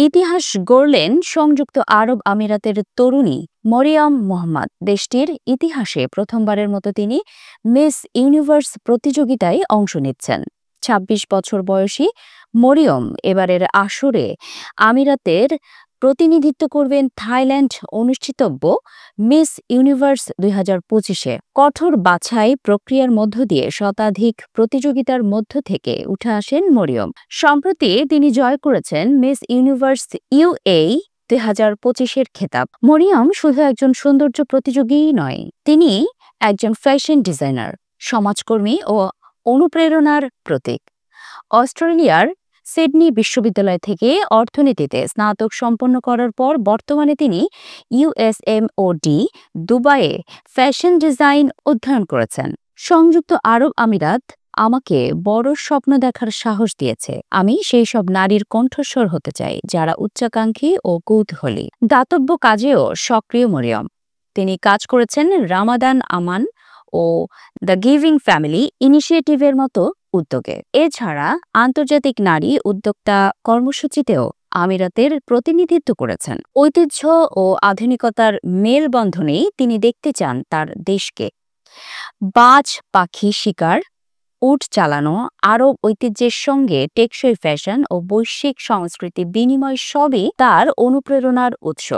ইতিহাস গড়লেন সংযুক্ত আরব আমিরাতের তরুণী মরিয়ম মোহাম্মদ। দেশটির ইতিহাসে প্রথমবারের মতো তিনি মিস ইউনিভার্স প্রতিযোগিতায় অংশ নিচ্ছেন। ২৬ বছর বয়সী মরিয়ম এবারের আসরে আমিরাতের প্রতিনিধিত্ব করবেন থাইল্যান্ড অনুষ্ঠিতব্য মিস ইউনিভার্স ২০২৫-এ। কঠোর বাছাই প্রক্রিয়ার মধ্য দিয়ে শতাধিক প্রতিযোগিতার মধ্য থেকে উঠে আসেন মরিয়ম। সম্প্রতি তিনি জয় করেছেন মিস ইউনিভার্স UAE ২০২৫-এর খেতাব। মরিয়ম শুধু একজন সৌন্দর্য প্রতিযোগীই নয়, তিনি একজন ফ্যাশন ডিজাইনার, সমাজকর্মী ও অনুপ্রেরণার প্রতীক। অস্ট্রেলিয়ার সিডনি বিশ্ববিদ্যালয় থেকে অর্থনীতিতে স্নাতক সম্পন্ন করার পর বর্তমানে তিনি USMOD দুবাইয়ে ফ্যাশন ডিজাইন অধ্যয়ন করেছেন। সংযুক্ত আরব আমিরাত আমাকে বড় স্বপ্ন দেখার সাহস দিয়েছে। আমি সেই সব নারীর কণ্ঠস্বর হতে চাই যারা উচ্চাকাঙ্ক্ষী ও কৌতূহলী। দাতব্য কাজেও সক্রিয় মরিয়ম। তিনি কাজ করেছেন রামাদান আমান ও দ্য গিভিং ফ্যামিলি ইনিশিয়েটিভের মতো উদ্যোগে। এছাড়া আন্তর্জাতিক নারী উদ্যোক্তা কর্মসূচিতেও আমিরাতের প্রতিনিধিত্ব করেছেন। ঐতিহ্য ও আধুনিকতার মেলবন্ধনেই তিনি দেখতে চান তার দেশকে। বাজ পাখি শিকার, উট চালানো, আরব ঐতিহ্যের সঙ্গে টেকসই ফ্যাশন ও বৈশ্বিক সংস্কৃতি বিনিময় সবই তার অনুপ্রেরণার উৎস।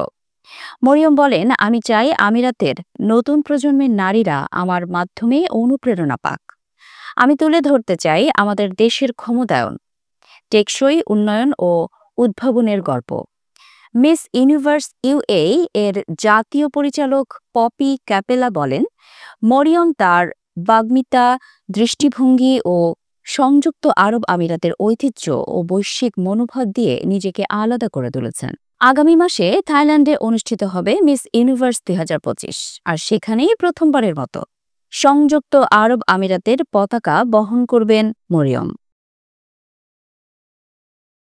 মরিয়ম বলেন, আমি চাই আমিরাতের নতুন প্রজন্মের নারীরা আমার মাধ্যমে অনুপ্রেরণা পাক। আমি তুলে ধরতে চাই আমাদের দেশের ক্ষমতায়ন, টেকসই উন্নয়ন ও উদ্ভাবনের গল্প। মিস ইউনিভার্স UAE এর জাতীয় পরিচালক পপি ক্যাপেলা বলেন, মরিয়ম তার বাগ্মিতা, দৃষ্টিভঙ্গি ও সংযুক্ত আরব আমিরাতের ঐতিহ্য ও বৈশ্বিক মনোভাব দিয়ে নিজেকে আলাদা করে তুলেছেন। আগামী মাসে থাইল্যান্ডে অনুষ্ঠিত হবে মিস ইউনিভার্স ২০২৫, আর সেখানেই প্রথমবারের মতো সংযুক্ত আরব আমিরাতের পতাকা বহন করবেন মরিয়ম।